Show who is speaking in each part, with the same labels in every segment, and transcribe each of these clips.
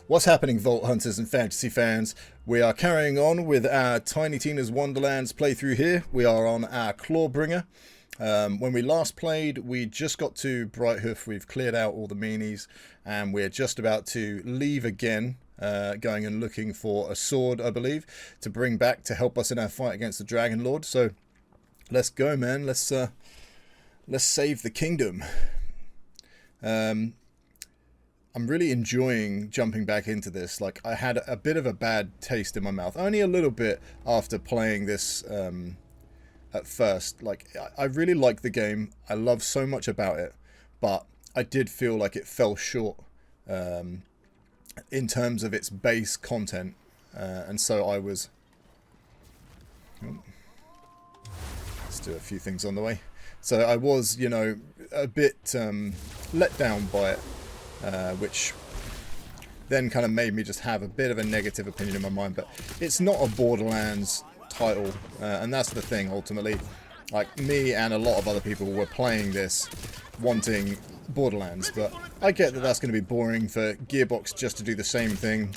Speaker 1: What's happening, Vault Hunters and Fantasy fans? We are carrying on with our Tiny Tina's Wonderlands playthrough here. We are on our Clawbringer. When we last played, we just got to Brighthoof. We've cleared out all the meanies, and we're just about to leave again, going and looking for a sword, I believe, to bring back to help us in our fight against the Dragon Lord. So let's go, man. Let's save the kingdom. I'm really enjoying jumping back into this. Like, I had a bit of a bad taste in my mouth, only a little bit after playing this at first. Like, I really like the game. I love so much about it, but I did feel like it fell short in terms of its base content, and so I was... Let's do a few things on the way. So I was, you know, a bit let down by it. Which then kind of made me just have a bit of a negative opinion in my mind. But it's not a Borderlands title, and that's the thing ultimately. Like, me and a lot of other people were playing this wanting Borderlands, but I get that that's going to be boring for Gearbox just to do the same thing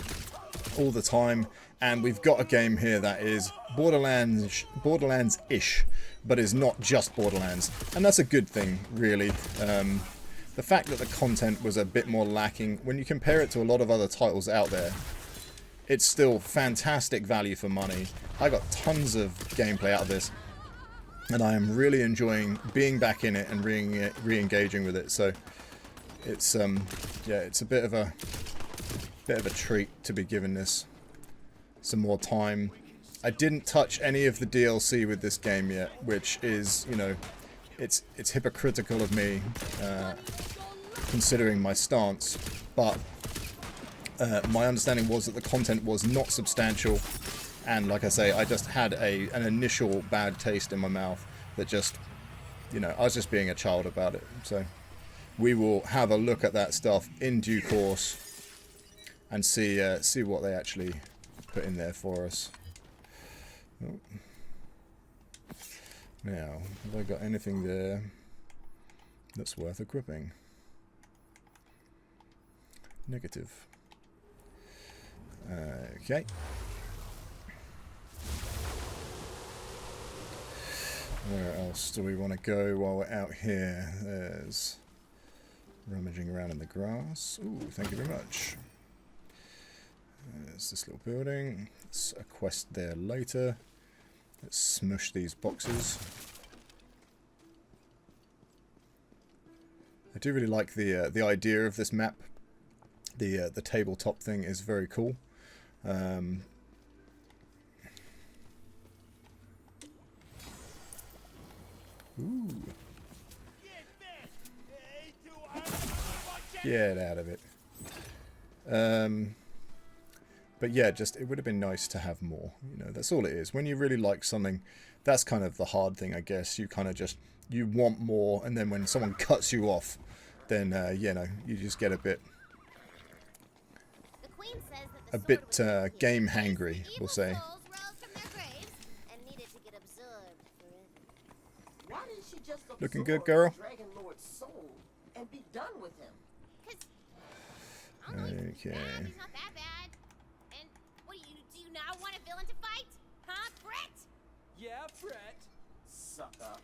Speaker 1: all the time. And we've got a game here that is Borderlands-ish, but is not just Borderlands, and that's a good thing, really. The fact that the content was a bit more lacking, when you compare it to a lot of other titles out there, it's still fantastic value for money. I got tons of gameplay out of this, and I am really enjoying being back in it and re-engaging with it. So it's yeah, it's a bit of a treat to be given this some more time. I didn't touch any of the DLC with this game yet, which is, you know, it's hypocritical of me, considering my stance, but my understanding was that the content was not substantial, and like I say, I just had an initial bad taste in my mouth that just, you know, I was just being a child about it. So we will have a look at that stuff in due course and see what they actually put in there for us. Oh. Now, have I got anything there that's worth equipping? Negative. Okay. Where else do we want to go while we're out here? There's rummaging around in the grass. Ooh, thank you very much. There's this little building. It's a quest there later. Let's smush these boxes. I do really like the idea of this map. The tabletop thing is very cool. Ooh. Get out of it. But yeah, just it would have been nice to have more. You know, that's all it is. When you really like something, that's kind of the hard thing, I guess. You kind of just, you want more, and then when someone cuts you off, then you know, you just get a bit game hangry, we'll say. Looking good, girl. Okay.
Speaker 2: Yeah, Brett. Sucker.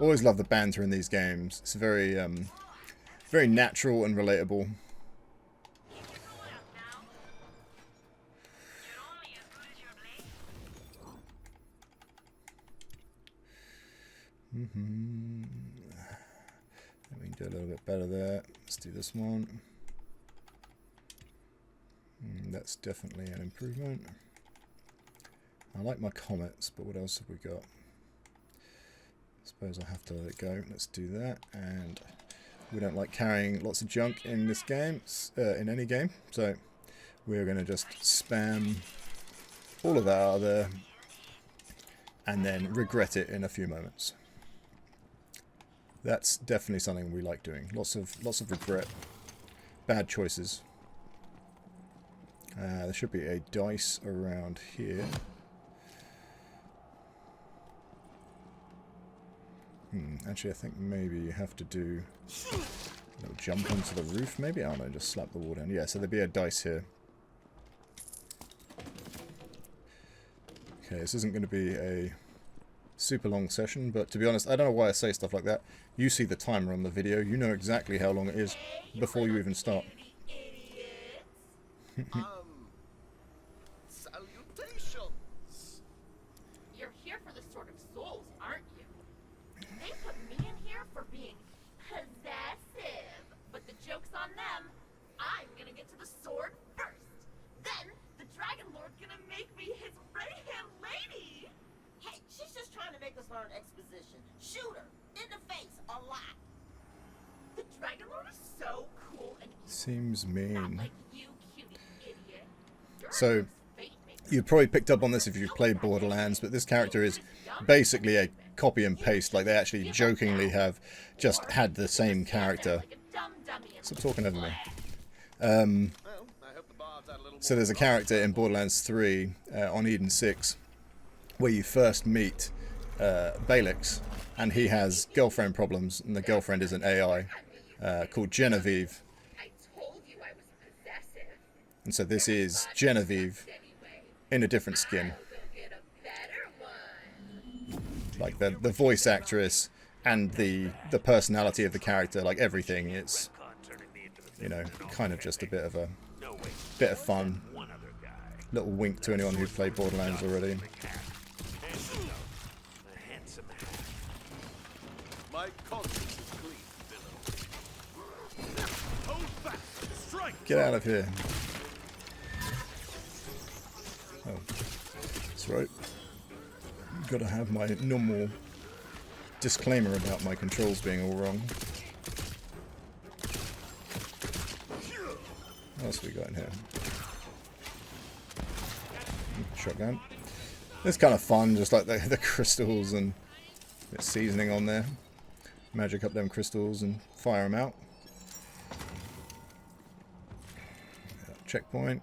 Speaker 1: Always love the banter in these games. It's very, very natural and relatable. Let me do a little bit better there. Let's do this one. That's definitely an improvement. I like my comets, but what else have we got? I suppose I have to let it go. Let's do that. And we don't like carrying lots of junk in this game, in any game. So we're going to just spam all of that out of there and then regret it in a few moments. That's definitely something we like doing. Lots of regret. Bad choices. There should be a dice around here. Actually, I think maybe you have to do Little jump onto the roof, maybe? I don't know, just slap the wall down. Yeah, so there'd be a dice here. Okay, this isn't going to be a super long session, but to be honest, I don't know why I say stuff like that. You see the timer on the video, you know exactly how long it is before you even start.
Speaker 2: Salutations! You're here for the Sword of Souls, aren't you? They put me in here for being possessive, but the joke's on them. I'm gonna get to the sword first. Then the Dragon Lord's gonna make me his right-hand lady. Hey, she's just trying to make us learn exposition. Shoot her in the face a lot. The Dragon Lord is so cool and evil.
Speaker 1: Seems
Speaker 2: Not
Speaker 1: mean.
Speaker 2: like you, cutie idiot.
Speaker 1: So, you probably picked up on this if you've played Borderlands, but this character is basically a copy and paste. Like, they actually jokingly have just had the same character. Stop talking over me. So there's a character in Borderlands 3 on Eden 6 where you first meet Balix, and he has girlfriend problems, and the girlfriend is an AI called Genevieve. And so this is Genevieve in a different skin. Like the voice actress and the personality of the character, like everything, it's, you know, kind of just a bit of fun. Little wink to anyone who's played Borderlands already. Get out of here. Oh, that's right. Gotta have my normal disclaimer about my controls being all wrong. What else we got in here? Shotgun. It's kind of fun, just like the crystals and a bit of seasoning on there. Magic up them crystals and fire them out. Checkpoint.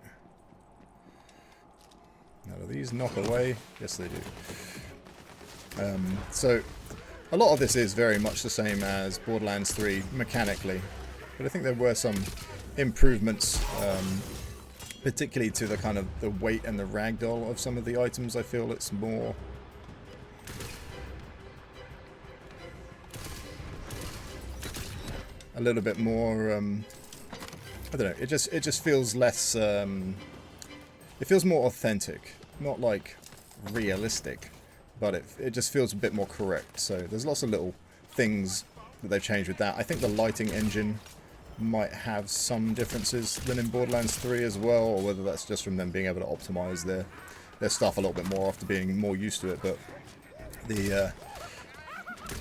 Speaker 1: Now do these knock away? Yes they do. So a lot of this is very much the same as Borderlands 3 mechanically, but I think there were some improvements, particularly to the kind of the weight and the ragdoll of some of the items. I feel it's more a little bit more I don't know, it just feels less it feels more authentic, not like realistic, but it just feels a bit more correct. So there's lots of little things that they've changed with that. I think the lighting engine might have some differences than in Borderlands 3 as well, or whether that's just from them being able to optimize their stuff a little bit more after being more used to it. But the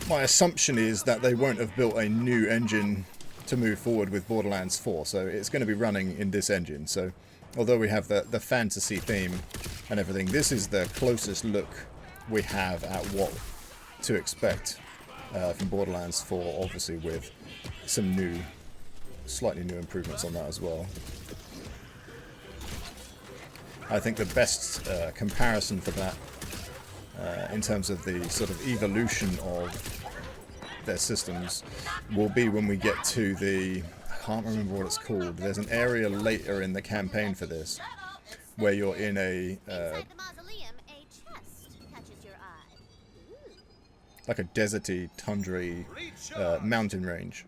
Speaker 1: my assumption is that they won't have built a new engine to move forward with Borderlands 4, so it's going to be running in this engine. So although we have the fantasy theme and everything, this is the closest look we have at what to expect from Borderlands 4, obviously with some slightly new improvements on that as well. I think the best comparison for that in terms of the sort of evolution of their systems will be when we get to the, I can't remember what it's called, there's an area later in the campaign for this where you're in a like a deserty, tundra mountain range,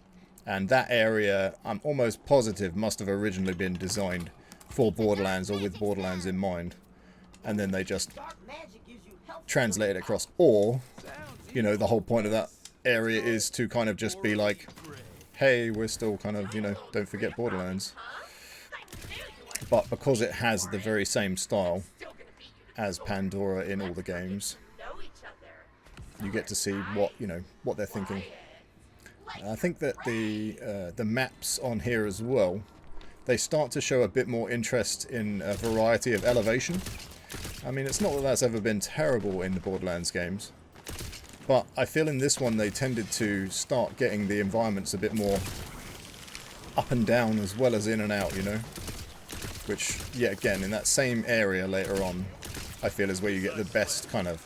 Speaker 1: and that area I'm almost positive must have originally been designed for Borderlands or with Borderlands in mind, and then they just translate it across. Or, you know, the whole point of that area is to kind of just be like, hey, we're still kind of, you know, don't forget Borderlands. But because it has the very same style as Pandora in all the games, you get to see what, you know, what they're thinking. I think that the maps on here as well, they start to show a bit more interest in a variety of elevation. I mean, it's not that that's ever been terrible in the Borderlands games, but I feel in this one they tended to start getting the environments a bit more up and down as well as in and out, you know? Which, yet again, in that same area later on, I feel is where you get the best kind of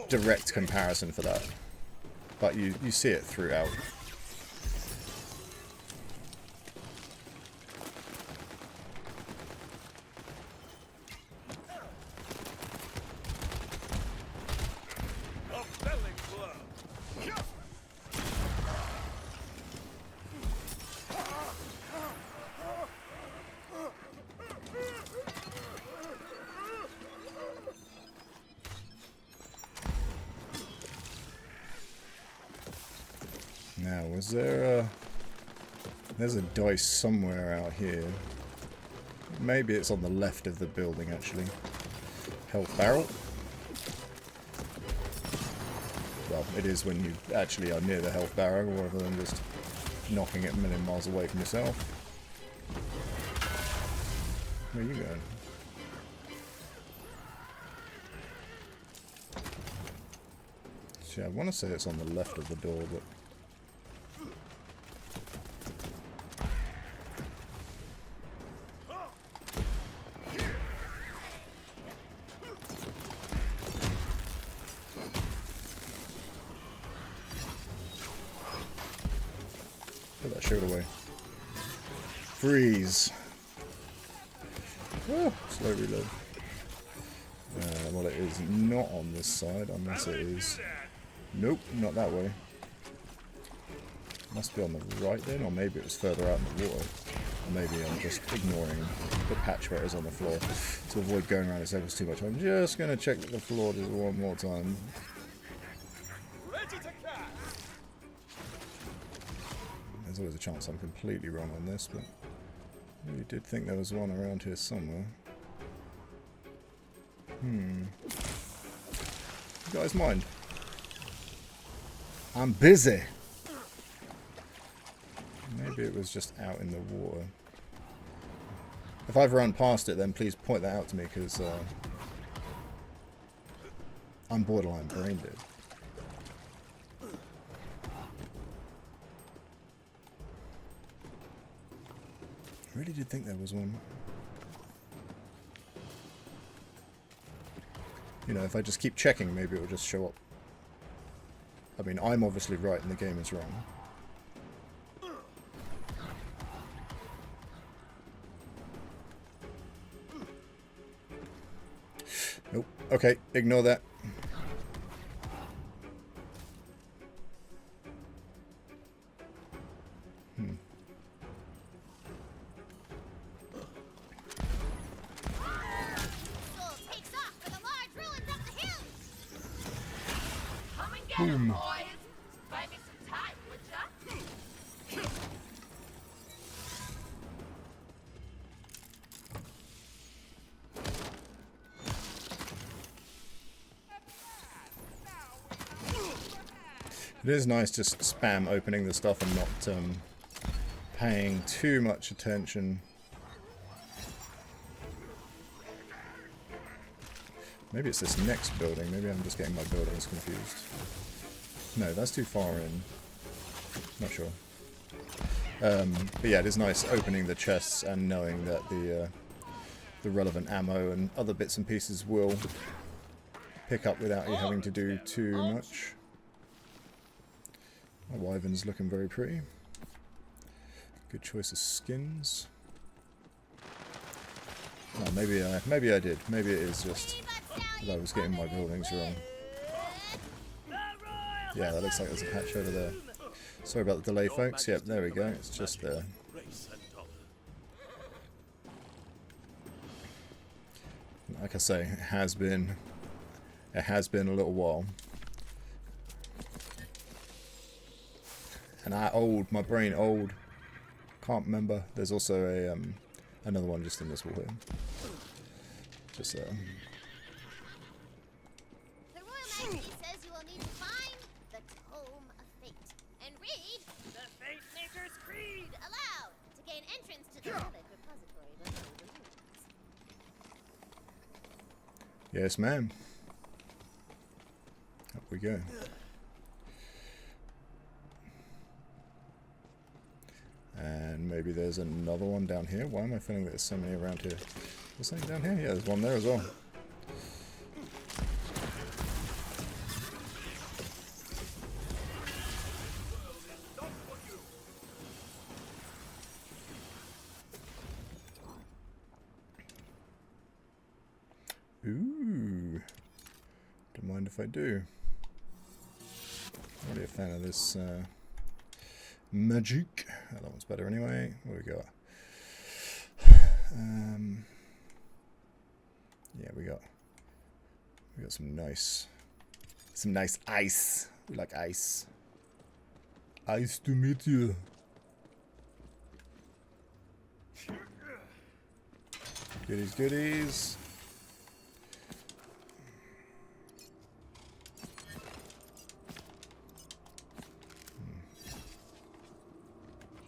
Speaker 1: direct comparison for that. But you see it throughout. Now, was there a... There's a dice somewhere out here. Maybe it's on the left of the building, actually. Health barrel. Well, it is when you actually are near the health barrel, rather than just knocking it a million miles away from yourself. Where are you going? See, I want to say it's on the left of the door, but... Put that shield away. Freeze! Oh, slow reload. Well, it is not on this side, unless it is... Nope, not that way. Must be on the right then, or maybe it was further out in the water. Or maybe I'm just ignoring the patch where it is on the floor to avoid going around in circles too much. I'm just going to check the floor just one more time. There's always a chance I'm completely wrong on this, but I really did think there was one around here somewhere. You guys mind? I'm busy! Maybe it was just out in the water. If I've run past it, then please point that out to me, because I'm borderline brain dead. I really did think there was one. You know, if I just keep checking, maybe it will just show up. I mean, I'm obviously right and the game is wrong. Nope. Okay, ignore that.
Speaker 2: Boom. Boys, buy me some time, would ya?
Speaker 1: It is nice just spam opening the stuff and not paying too much attention. Maybe it's this next building. Maybe I'm just getting my buildings confused. No, that's too far in. Not sure. But yeah, it is nice opening the chests and knowing that the relevant ammo and other bits and pieces will pick up without you having to do too much. My wyvern's looking very pretty. Good choice of skins. Oh, maybe I did. Maybe it is just that I was getting my buildings wrong. Yeah, that looks like there's a patch over there. Sorry about the delay, folks. Yep, there we go. It's just there. Like I say, it has been a little while. And my brain old. Can't remember. There's also a another one just in this wall here. Just
Speaker 3: The Royal Majesty says you will need to find the Tome of Fate and read the Fate Maker's Creed aloud to gain entrance to the relic repository of the ruins.
Speaker 1: yes, ma'am. Up we go. And maybe there's another one down here. Why am I feeling that there's so many around here? There's something down here? Yeah, there's one there as well. Ooh. Don't mind if I do. I'm really a fan of this magic. Oh, that one's better anyway. What do we got? Yeah, we got some nice ice. We like ice. Nice to meet you. Goodies, goodies.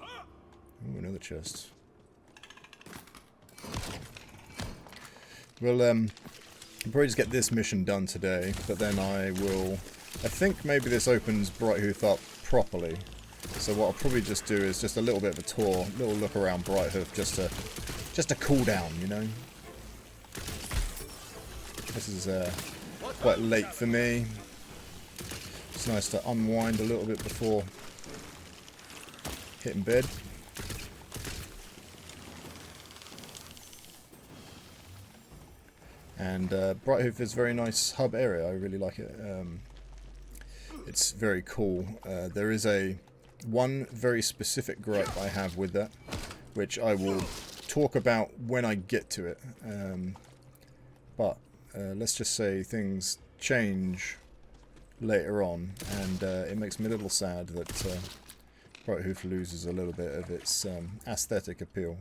Speaker 1: Ooh, another chest. Well, I'll probably just get this mission done today, but then I think maybe this opens Brighthoof up properly. So what I'll probably just do is just a little bit of a tour, a little look around Brighthoof, just to cool down, you know. This is quite late for me. It's nice to unwind a little bit before hitting bed. And Brighthoof is a very nice hub area. I really like it. It's very cool. There is one very specific gripe I have with that, which I will talk about when I get to it. But let's just say things change later on, and it makes me a little sad that Brighthoof loses a little bit of its aesthetic appeal.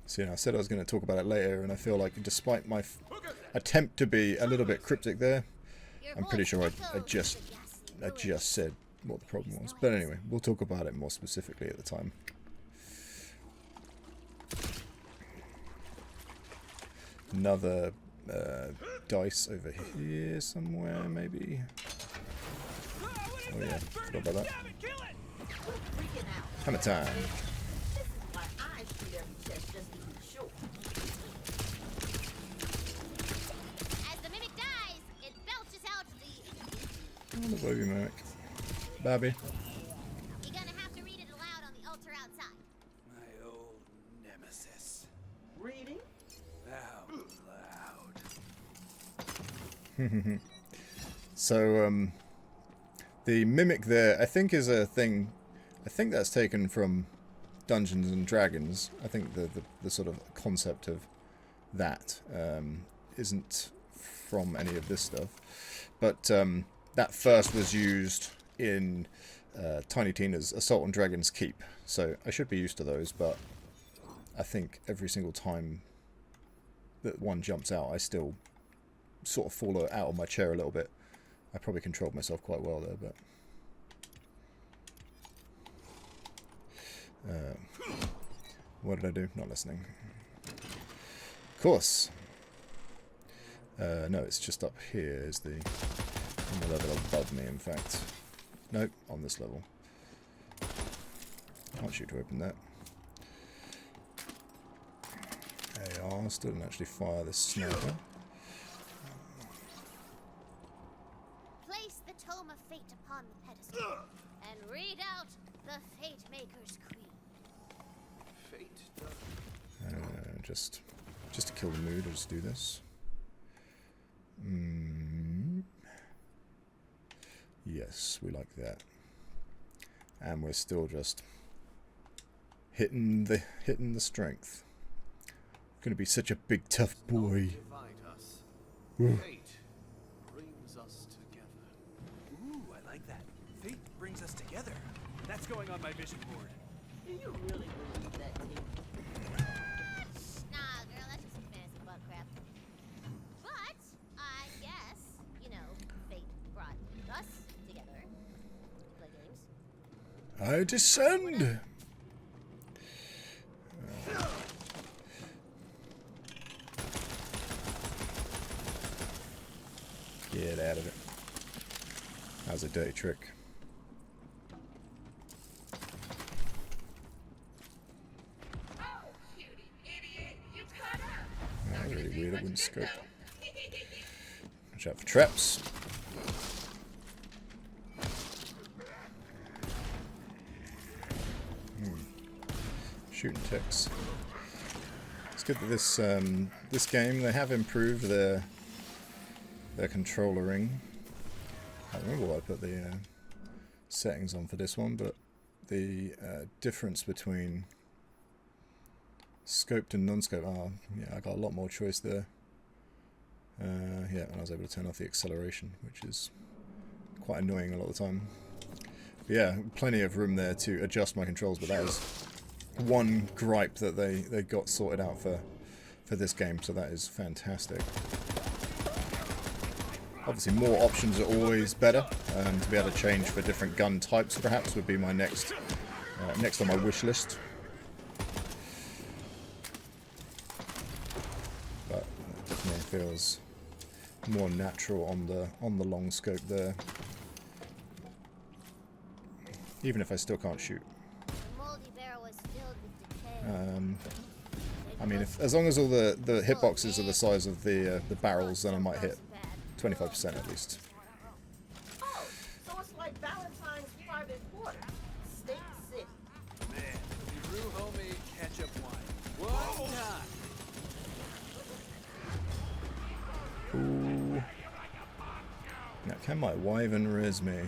Speaker 1: So, you know, I said I was going to talk about it later, and I feel like despite my attempt to be a little bit cryptic there, I'm pretty sure I just said what the problem was. But anyway, we'll talk about it more specifically at the time. Another dice over here somewhere, maybe. Oh yeah, forgot about that. Hammer time. Oh, the baby mimic. Babby.
Speaker 3: You're gonna have to read it aloud on the altar outside.
Speaker 4: My old nemesis.
Speaker 2: Reading?
Speaker 4: Out loud.
Speaker 1: So, the mimic there, I think, is a thing. I think that's taken from Dungeons and Dragons. I think the sort of concept of that isn't from any of this stuff. But that first was used in Tiny Tina's Assault on Dragon's Keep. So I should be used to those, but I think every single time that one jumps out, I still sort of fall out of my chair a little bit. I probably controlled myself quite well there, but... what did I do? Not listening. Of course. No, it's just up here is the level above me, in fact. Nope, on this level. Can't shoot to open that. AR still didn't actually fire this sniper.
Speaker 3: Place the Tome of Fate upon the pedestal and read out the Fate Maker's Creed.
Speaker 4: Fate
Speaker 1: Just to kill the mood, I'll just do this. Yes, we like that. And we're still just hitting the strength. Gonna be such a big tough boy.
Speaker 4: Fate brings us together. Ooh, I like that. Fate brings us together. That's going on my vision board.
Speaker 2: Do you really believe that, T?
Speaker 3: Nah, girl, that's just some fancy butt crap. But I guess, you know, fate brought us together to play games.
Speaker 1: I descend! Get out of it. That was a dirty trick.
Speaker 2: Oh, cutie idiot, you cut up.
Speaker 1: Oh, really weird, it wouldn't scope. Watch out for traps. Shooting ticks. It's good that this game, they have improved their controllering. I don't remember what I put the settings on for this one, but the difference between scoped and non-scoped, yeah, I got a lot more choice there. Yeah, and I was able to turn off the acceleration, which is quite annoying a lot of the time. But yeah, plenty of room there to adjust my controls, but that was one gripe that they got sorted out for this game, so that is fantastic. Obviously more options are always better. To be able to change for different gun types perhaps would be my next on my wish list. But it definitely feels more natural on the long scope there. Even if I still can't shoot.
Speaker 3: The moldy barrel was filled with decay.
Speaker 1: I mean, as long as all the hitboxes are the size of the barrels, then I might hit 25% at least.
Speaker 5: Oh, so it's like Valentine's private quarter. State City.
Speaker 4: Man, we brew homemade ketchup wine. One time.
Speaker 1: Ooh. Now, can my wyvern res me?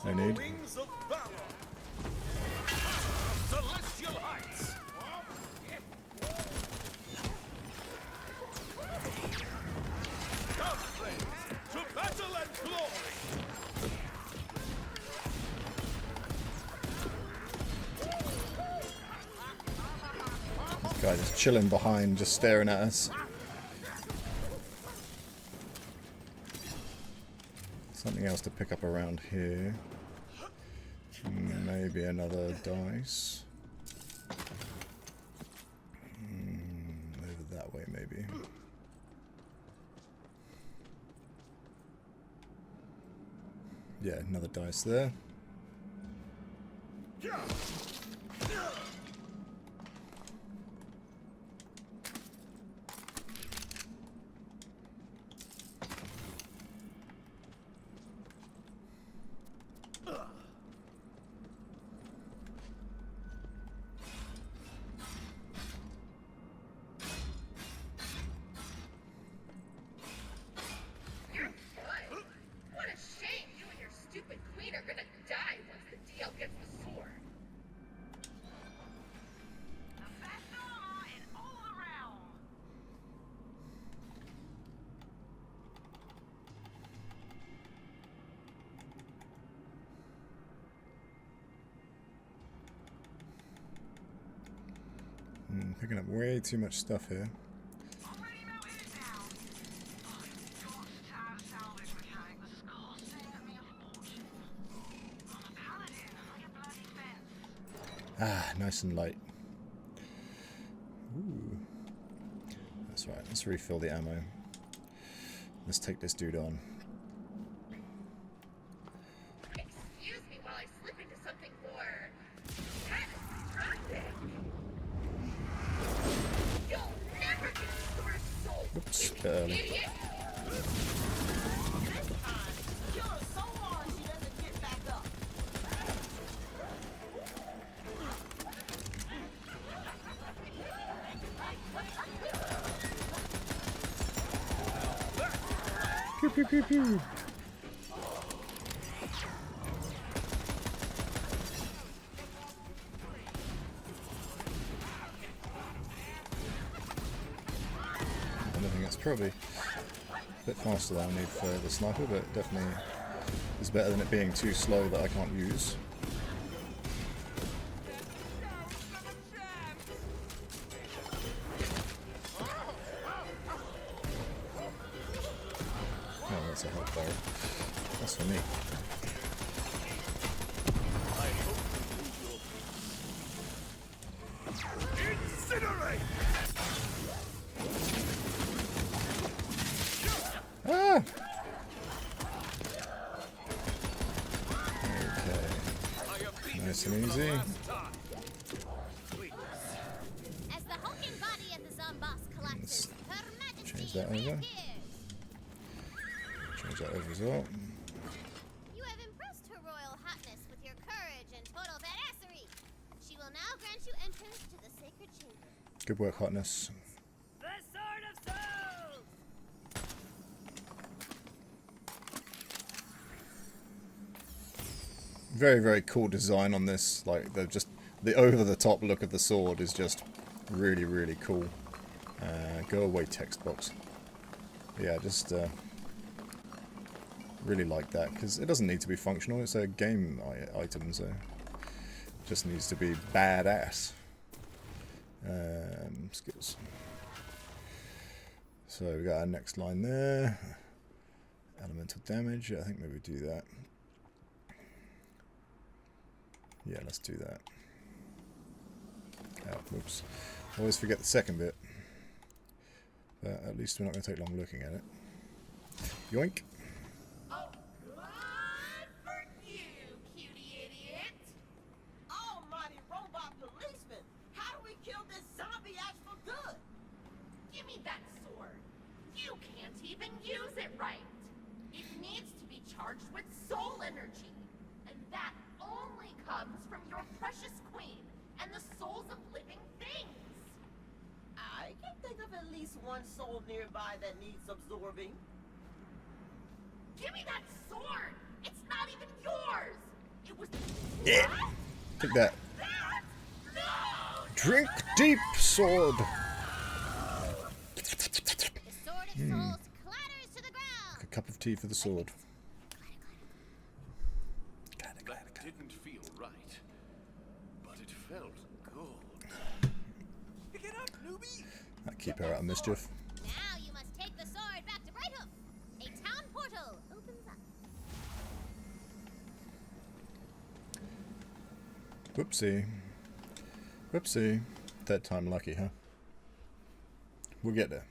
Speaker 1: No need.
Speaker 6: Wings of valor. Celestial heights. Come, friends, to battle and glory.
Speaker 1: This guy just chilling behind, just staring at us. Something else to pick up around here. Maybe another dice. Over that way, maybe. Yeah, another dice there.
Speaker 2: What a shame you and your stupid queen are gonna die once the DL gets the sword. The best armor in all the realm.
Speaker 1: Picking up way too much stuff here.
Speaker 2: Already melted it down. God's tired salvage mechanic was costing me a fortune. I'm a paladin, like a bloody fence.
Speaker 1: Ah, nice and light. Ooh. That's right, let's refill the ammo. Let's take this dude on.
Speaker 2: Excuse me while I slip into something more catastrophic. You'll never get the sword of soul.
Speaker 1: Oops, bit early.
Speaker 2: Idiot.
Speaker 5: This time, kill her so hard she doesn't get back up.
Speaker 1: Pew pew pew pew. I think that's probably a bit faster than I need for the sniper, but definitely is better than it being too slow that I can't use. Oh, that's a hot barrel. That's for me.
Speaker 6: Incinerate!
Speaker 1: Ah! Okay. Nice and easy.
Speaker 3: As the hulking body of the Zomboss collapses, Her Majesty
Speaker 1: change that over.
Speaker 3: reappears.
Speaker 1: Change that over as well.
Speaker 3: You have impressed Her Royal Highness with your courage and total badassery. She will now grant you entrance to the sacred chamber.
Speaker 1: Good work, Hotness.
Speaker 5: The Sword of Souls!
Speaker 1: Very, very cool design on this. Like, they're just the over-the-top look of the sword is just really, really cool. Go away, text box. Yeah, just really like that, because it doesn't need to be functional. It's a game item, so it just needs to be badass. Skills. So we got our next line there. Elemental damage. I think maybe do that. Yeah, let's do that. Oh, whoops. Always forget the second bit. But at least we're not going to take long looking at it. Yoink.
Speaker 2: Oh, good for you, cutie idiot.
Speaker 5: Almighty robot policeman! How do we kill this zombie ass for good?
Speaker 2: Give me that sword. You can't even use it right. It needs to be charged with soul energy. And that only comes from your precious queen and the souls of living things.
Speaker 5: I can think of at least one soul nearby that needs absorbing.
Speaker 2: Give me that sword. It's not even yours. It was...
Speaker 1: Yeah.
Speaker 2: What?
Speaker 1: Take that.
Speaker 2: That? No!
Speaker 1: Drink deep, sword.
Speaker 3: The sword of souls clatters to the ground.
Speaker 1: A cup of tea for the sword.
Speaker 4: That didn't feel right, but it felt good. Pick it up, newbie!
Speaker 1: That'll keep her out of mischief.
Speaker 3: Now you must take the sword back to Brighthoof. A town portal opens up.
Speaker 1: Whoopsie. Whoopsie. Third time lucky, huh? We'll get there.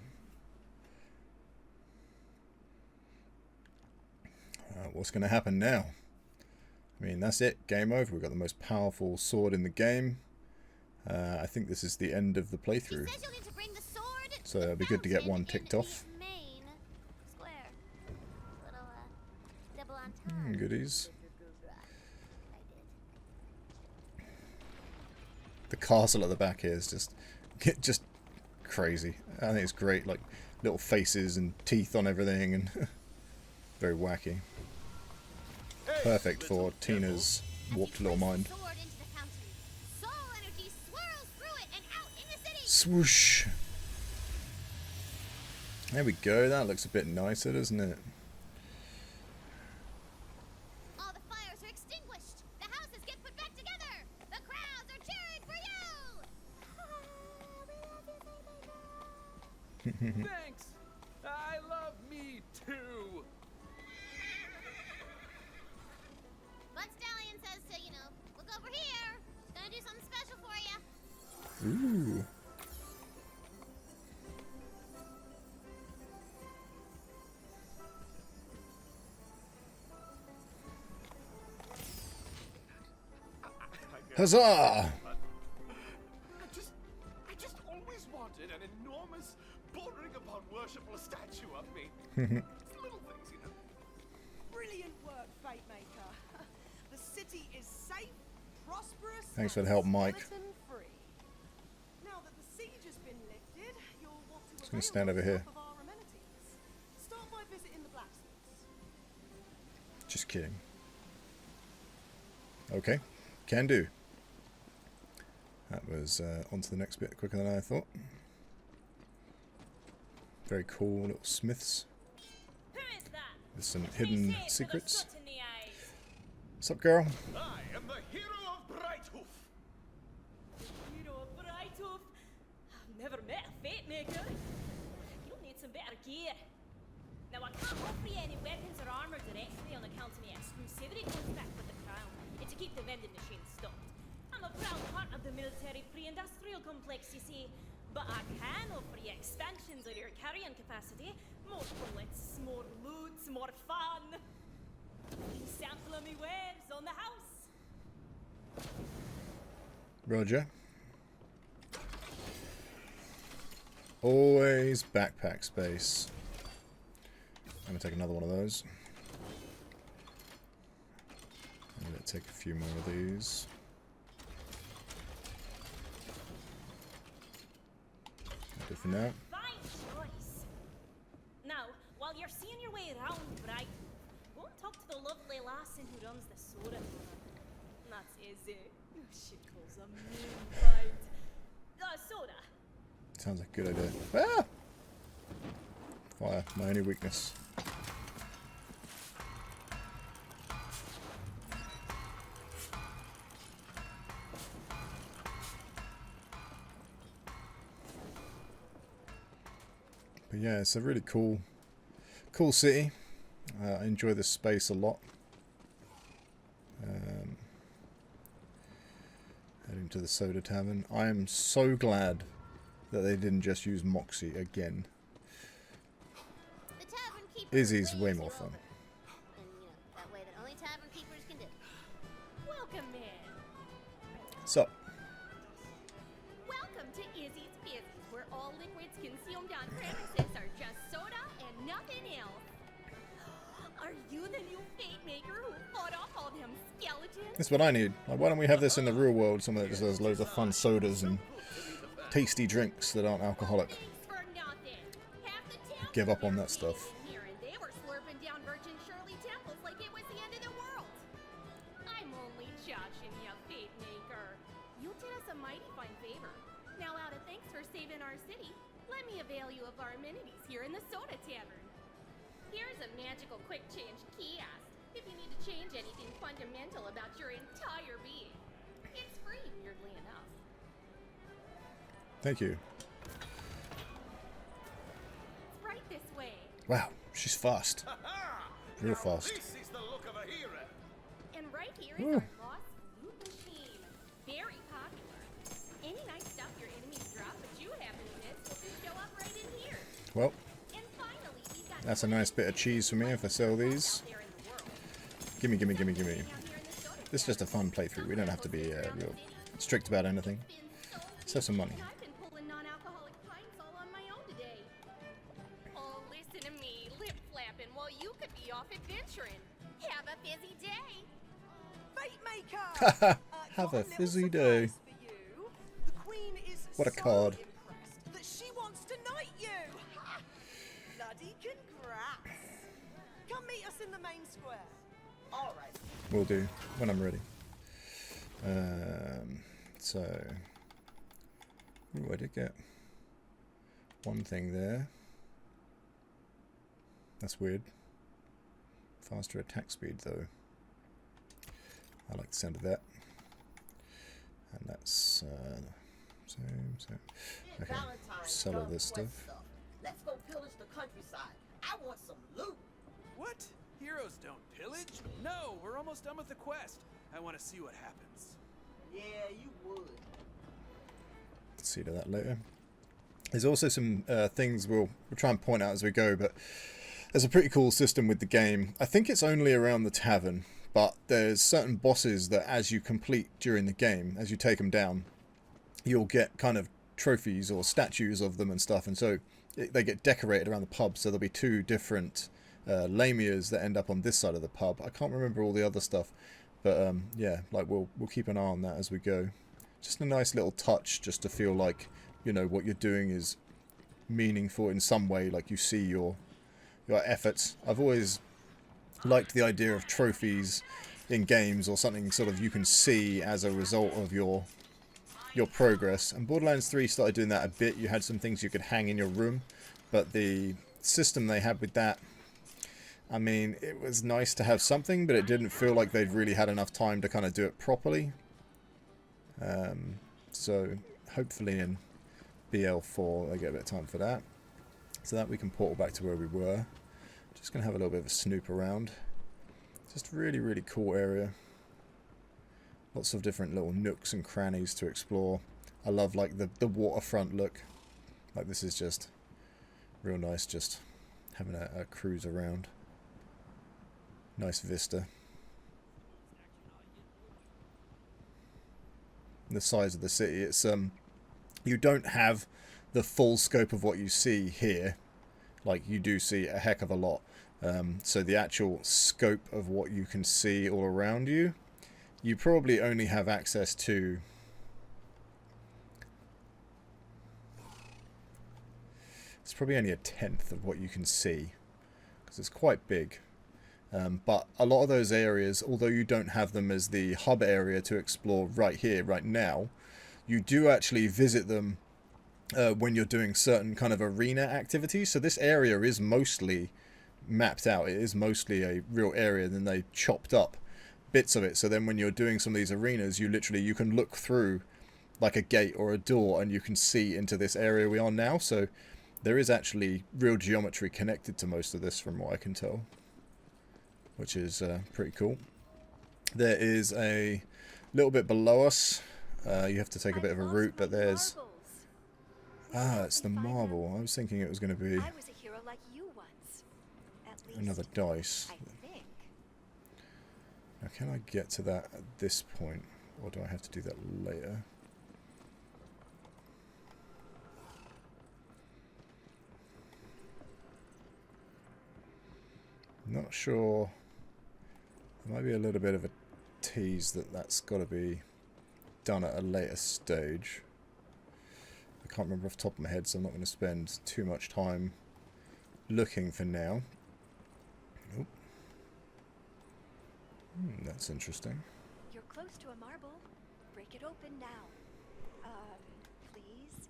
Speaker 1: What's going to happen now? I mean, that's it. Game over. We've got the most powerful sword in the game. I think this is the end of the playthrough.
Speaker 3: He says you'll need to bring the sword
Speaker 1: So
Speaker 3: to
Speaker 1: it'll be good to get
Speaker 3: fountain
Speaker 1: one
Speaker 3: in
Speaker 1: ticked
Speaker 3: the
Speaker 1: off.
Speaker 3: main square. Little double entendre.
Speaker 1: Goodies.
Speaker 3: I did.
Speaker 1: The castle at the back here is just crazy. I think it's great. Like little faces and teeth on everything, and very wacky. Perfect for Tina's warped little mind.
Speaker 3: Sword into the fountain. Soul energy swirls through it and out in the city.
Speaker 1: Swoosh. There we go. That looks a bit nicer, doesn't it?
Speaker 3: All the fires are extinguished. The houses get put back together. The crowds are cheering for you.
Speaker 4: Thanks! I love me too!
Speaker 3: Butt Stallion says to, look over here. Gonna do something special for you.
Speaker 1: Ooh. Huzzah!
Speaker 6: I just always wanted an enormous, bordering upon worshipful statue of me. It's little things, you know.
Speaker 7: Brilliant work, Fate Maker. The city is safe, prosperous,
Speaker 1: Thanks for
Speaker 7: and
Speaker 1: the help, Mike.
Speaker 7: skeleton-free. Now that the siege has been lifted, you'll want to
Speaker 1: Just gonna
Speaker 7: avail
Speaker 1: stand over
Speaker 7: yourself
Speaker 1: here.
Speaker 7: of our amenities. Start by visiting the blacksmiths.
Speaker 1: Just kidding. Okay, can do. That was on to the next bit quicker than I thought. Very cool little smiths
Speaker 8: Who is that?
Speaker 1: with some hidden
Speaker 8: Say it with a
Speaker 1: secrets.
Speaker 8: soot in the eyes.
Speaker 1: What's up, girl?
Speaker 6: I am the hero of Brighthoof.
Speaker 8: Hero of Brighthoof. I've never met a fate maker. You'll need some better gear. Now I can't offer you any weapons or armor directly on account of my exclusivity contract with the crown. It's to keep the vending machine stocked. I'm a proud part of the military pre-industrial complex, you see. But I can offer you expansions of your carrying capacity. More bullets, more loot, more fun. Sample of me wares on the house.
Speaker 1: Roger. Always backpack space. I'm gonna take another one of those. I'm gonna take a few more of these. That'll do for now.
Speaker 8: Fine choice. Now, while you're seeing your way around, Bright, go and talk to the lovely lassie who runs the Sora. That's easy. She calls a mean fight. Soda.
Speaker 1: Sounds like a good idea. Ah! Fire, my only weakness. But yeah, it's a really cool city. I enjoy this space a lot. Heading to the Soda Tavern. I am so glad that they didn't just use Moxie again.
Speaker 3: The tavern keeper
Speaker 1: Izzy's
Speaker 3: waves
Speaker 1: way
Speaker 3: you
Speaker 1: more fun.
Speaker 3: over. And, you know, that way that only tavern keepers can do.
Speaker 8: Welcome in.
Speaker 1: So,
Speaker 8: Welcome to Izzy's Fizzies, where all liquids consumed on premises are just soda and nothing else. Are you the new fate maker who fought off all them skeletons?
Speaker 1: that's what I need. Like, why don't we have this in the real world? Someone that just does loads of fun sodas and tasty drinks that aren't alcoholic.
Speaker 8: Thanks for nothing. Half the town
Speaker 1: Give up on that
Speaker 8: was
Speaker 1: stuff.
Speaker 8: in here, and they were slurping down Virgin Shirley temples like it was the end of the world. I'm only joshing you, fate maker. You did us a mighty fine favor. Now, out of thanks for saving our city, let me avail you of our amenities here in the Soda Tavern. Here's a magical quick change kiosk if you need to change anything fundamental about your entire being. It's free, weirdly enough.
Speaker 1: Thank you.
Speaker 8: It's right this way.
Speaker 1: Wow, she's fast. Real fast.
Speaker 6: This is the look of a hero.
Speaker 8: And right here is
Speaker 1: Ooh.
Speaker 8: our lost loot machine. Very popular. Any nice stuff your enemies drop but you happen to miss will just show up right in here.
Speaker 1: Well,
Speaker 8: And finally, we've got
Speaker 1: that's a nice bit of cheese for me if I sell these.
Speaker 8: out there in the world.
Speaker 1: Gimme, gimme, gimme, gimme.
Speaker 8: Down here in the soda
Speaker 1: This is just a fun playthrough. We don't have to be real strict about anything. Let's have some money.
Speaker 8: I've been pulling non-alcoholic pints all on my own today. Oh, listen to me, lip flapping while you could be off adventuring. Have a busy day.
Speaker 7: Fate maker.
Speaker 1: Have
Speaker 7: got
Speaker 1: a
Speaker 7: little
Speaker 1: fizzy day.
Speaker 7: surprise for you. The queen is
Speaker 1: What a
Speaker 7: so
Speaker 1: card.
Speaker 7: impressed that she wants to knight you. Bloody congrats. Come meet us in the main square.
Speaker 5: All right.
Speaker 1: Will do when I'm ready. So, ooh, I did get one thing there. That's weird. Faster attack speed though. I like the sound of that. And that's same. Okay,
Speaker 5: Valentine's
Speaker 1: sell all
Speaker 5: done
Speaker 1: this
Speaker 5: quest
Speaker 1: stuff.
Speaker 5: Let's go pillage the countryside. I want some loot.
Speaker 4: What? Heroes don't pillage? No, we're almost done with the quest. I want to see what happens.
Speaker 5: Yeah, you would.
Speaker 1: See to that later. There's also some things we'll try and point out as we go, but there's a pretty cool system with the game. I think it's only around the tavern, but there's certain bosses that as you complete during the game, as you take them down, you'll get kind of trophies or statues of them and stuff, and so they get decorated around the pub, so there'll be two different lamias that end up on this side of the pub. I can't remember all the other stuff, but yeah, like we'll keep an eye on that as we go. Just a nice little touch, just to feel like, you know, what you're doing is meaningful in some way, like you see your efforts. I've always liked the idea of trophies in games, or something sort of you can see as a result of your progress. And Borderlands 3 started doing that a bit. You had some things you could hang in your room, but the system they had with that, I mean, it was nice to have something, but it didn't feel like they'd really had enough time to kind of do it properly. So hopefully in BL4 they get a bit of time for that, so that we can portal back to where we were. Just gonna have a little bit of a snoop around. Just really cool area. Lots of different little nooks and crannies to explore. I love like the waterfront look. Like this is just real nice, just having a cruise around. Nice vista. The size of the city, it's you don't have the full scope of what you see here. Like you do see a heck of a lot. So the actual scope of what you can see all around you, you probably only have access to it's probably only a tenth of what you can see, because it's quite big. But a lot of those areas, although you don't have them as the hub area to explore right here, right now, you do actually visit them when you're doing certain kind of arena activities. So this area is mostly mapped out. It is mostly a real area. Then they chopped up bits of it. So then when you're doing some of these arenas, you can look through like a gate or a door and you can see into this area we are now. So there is actually real geometry connected to most of this from what I can tell, which is pretty cool. There is a little bit below us. You have to take a bit of a route, but there's... Ah, it's the marble. I was thinking it was going to be
Speaker 9: I was a hero like you once. At least,
Speaker 1: another dice.
Speaker 9: I think.
Speaker 1: Now, can I get to that at this point, or do I have to do that later? Not sure. There might be a little bit of a tease that that's got to be done at a later stage. I can't remember off the top of my head, so I'm not going to spend too much time looking for now. Oh. That's interesting.
Speaker 9: You're close to a marble. Break it open now. Please?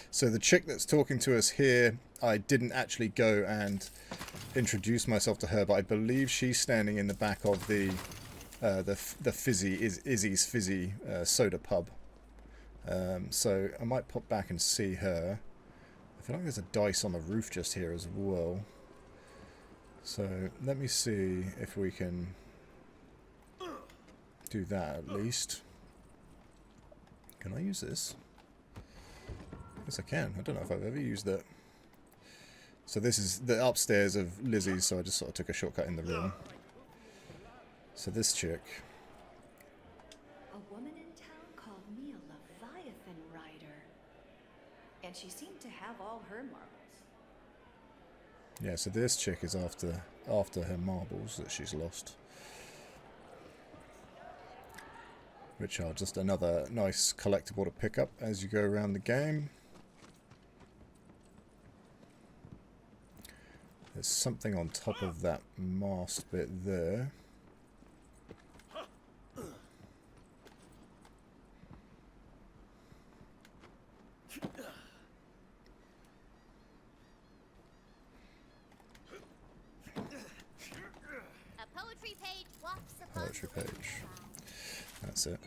Speaker 1: So the chick that's talking to us here, I didn't actually go and introduce myself to her, but I believe she's standing in the back of the Izzy's Fizzy soda pub. So I might pop back and see her. I feel like there's a dice on the roof just here as well. So let me see if we can do that at least. Can I use this? Yes, I can. I don't know if I've ever used it. So this is the upstairs of Lizzie's, so I just sort of took a shortcut in the room. So this chick...
Speaker 9: A woman in town called me a Leviathan rider. And she seemed to have all her marbles.
Speaker 1: Yeah, so this chick is after her marbles that she's lost. Which are just another nice collectible to pick up as you go around the game. There's something on top of that mast bit there.
Speaker 3: A poetry page walks upon
Speaker 1: Poetry page. That's it.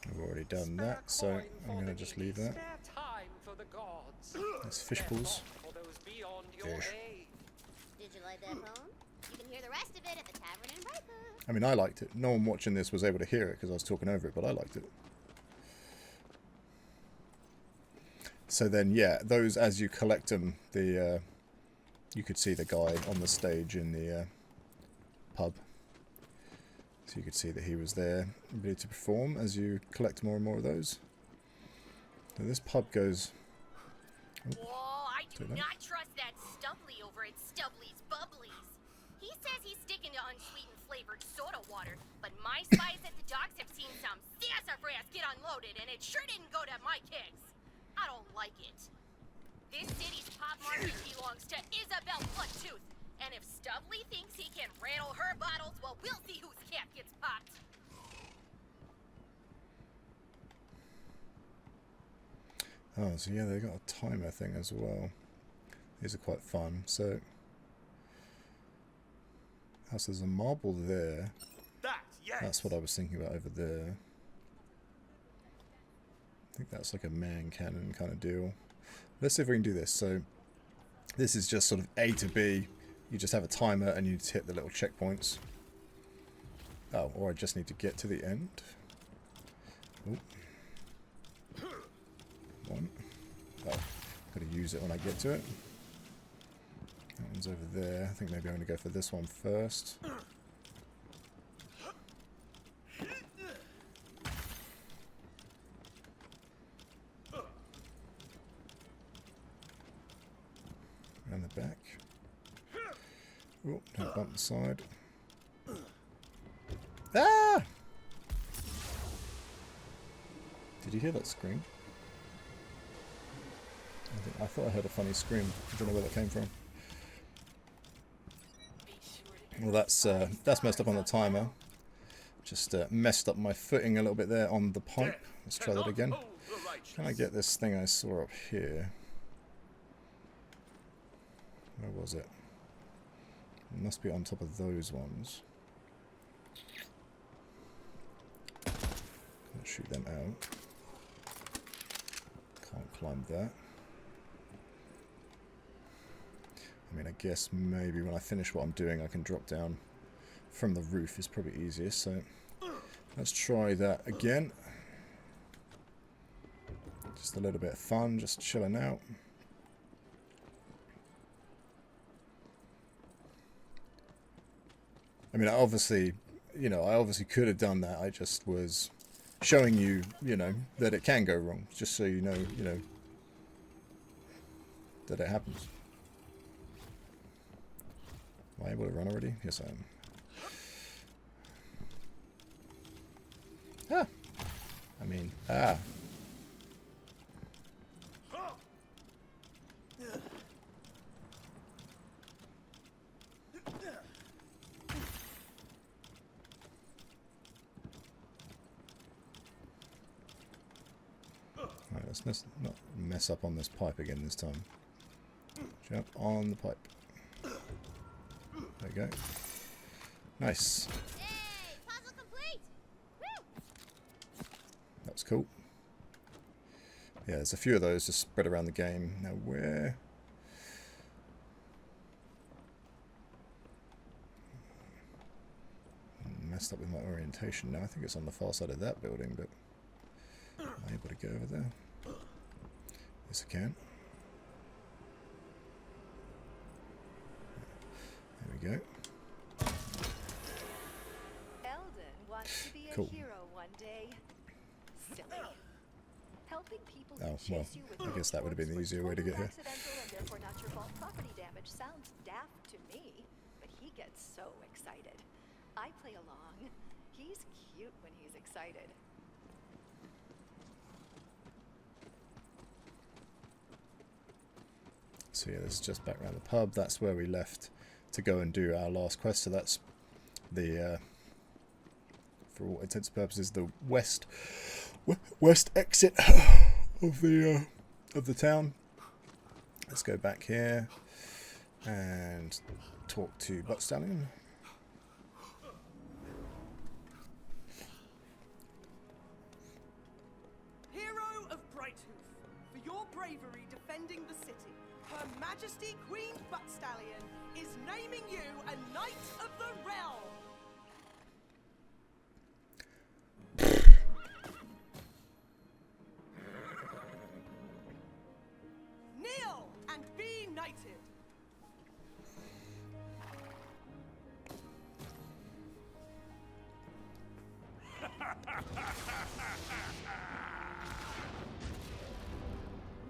Speaker 1: I've already done that, so I'm going to just leave that. There's fish pools. Fish.
Speaker 3: Did you like that poem? You can hear the rest of it at the tavern in Riper.
Speaker 1: I mean, I liked it. No one watching this was able to hear it because I was talking over it, but I liked it. So then, yeah, those, as you collect them, you could see the guy on the stage in the pub. So you could see that he was there, ready to perform as you collect more and more of those. So this pub goes...
Speaker 2: Whoa, I do not trust that Stubbly over at Stubbly's Bubblies. He says he's sticking to unsweetened flavored soda water, but my spies at the docks have seen some sassafras get unloaded, and it sure didn't go to my kicks. I don't like it. This city's pop market belongs to Isabel Bloodtooth, and if Stubbly thinks he can rattle her bottles, well, we'll see whose cap gets popped.
Speaker 1: Oh, so yeah, they got a timer thing as well. These are quite fun. So, there's a marble there. That's what I was thinking about over there. I think that's like a man cannon kind of deal. Let's see if we can do this. So, this is just sort of A to B. You just have a timer and you just hit the little checkpoints. Oh, or I just need to get to the end. Ooh. One. Oh, got to use it when I get to it. That one's over there. I think maybe I'm going to go for this one first. Around the back. Oh, don't bump the side. Ah! Did you hear that scream? I thought I heard a funny scream. I don't know where that came from. Well, that's messed up on the timer. Just messed up my footing a little bit there on the pipe. Let's try that again. Can I get this thing I saw up here? Where was it? It must be on top of those ones. Can't shoot them out. Can't climb that. I mean, I guess maybe when I finish what I'm doing I can drop down from the roof is probably easiest, so let's try that again. Just a little bit of fun, just chilling out. I mean, I obviously could have done that. I just was showing you, that it can go wrong, just so you know, that it happens. Am I able to run already? Yes, I am. Ah! I mean, ah. Alright, let's not mess up on this pipe again this time. Jump on the pipe. There we go. Nice.
Speaker 3: Hey, puzzle complete. Woo!
Speaker 1: That was cool. Yeah, there's a few of those just spread around the game. Now where? Messed up with my orientation now. I think it's on the far side of that building, but am I able to go over there? Yes, I can. There we go.
Speaker 9: Eldon wants to be
Speaker 1: Cool.
Speaker 9: a hero one day. Silly. Helping people
Speaker 1: Oh,
Speaker 9: who
Speaker 1: well,
Speaker 9: chase you with
Speaker 1: I guess that would have been the
Speaker 9: was
Speaker 1: easier way to get here.
Speaker 9: totally accidental and therefore not your fault. Property damage sounds daft to me, but he gets so excited. I play along. He's cute when he's excited.
Speaker 1: So yeah, this is just back around the pub. That's where we left to go and do our last quest. So that's the, for all intents and purposes, the west exit of the town. Let's go back here and talk to Butt Stallion.
Speaker 7: Hero of Brighthoof, for your bravery defending the city, Her Majesty Queen Butt Stallion is naming you a Knight of the Realm. Kneel and be knighted.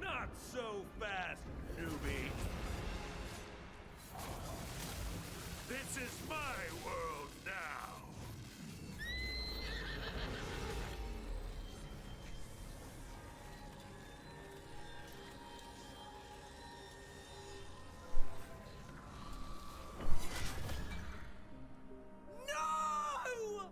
Speaker 6: Not so fast, newbie. This is my world now.
Speaker 7: No!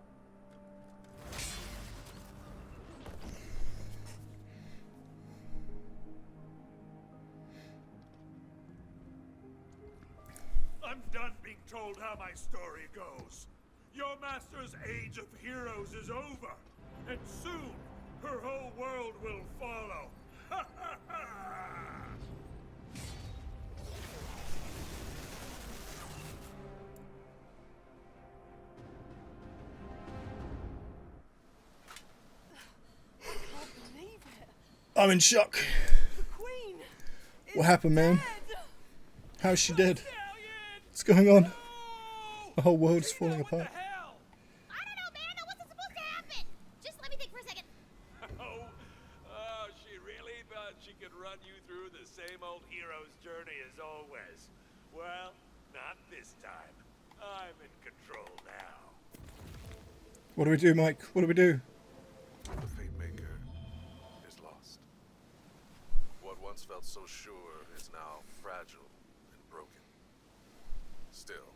Speaker 6: I'm done being told how my story goes. Your master's age of heroes is over, and soon her whole world will follow. Ha ha ha!
Speaker 7: I can't believe it.
Speaker 1: I'm in shock.
Speaker 7: The Queen is
Speaker 1: What happened, man?
Speaker 7: dead.
Speaker 1: How's she dead?
Speaker 6: Stallion!
Speaker 1: What's going on?
Speaker 6: Oh!
Speaker 1: The whole world's
Speaker 6: Tina,
Speaker 1: falling
Speaker 6: what the
Speaker 1: apart.
Speaker 6: hell?
Speaker 3: I don't know, man. That wasn't supposed to happen. Just let me think for a second.
Speaker 6: She really thought she could run you through the same old hero's journey as always. Well, not this time. I'm in control now.
Speaker 1: What do we do, Mike? What do we do?
Speaker 10: The Fate Maker is lost. What once felt so sure is now fragile and broken. Still,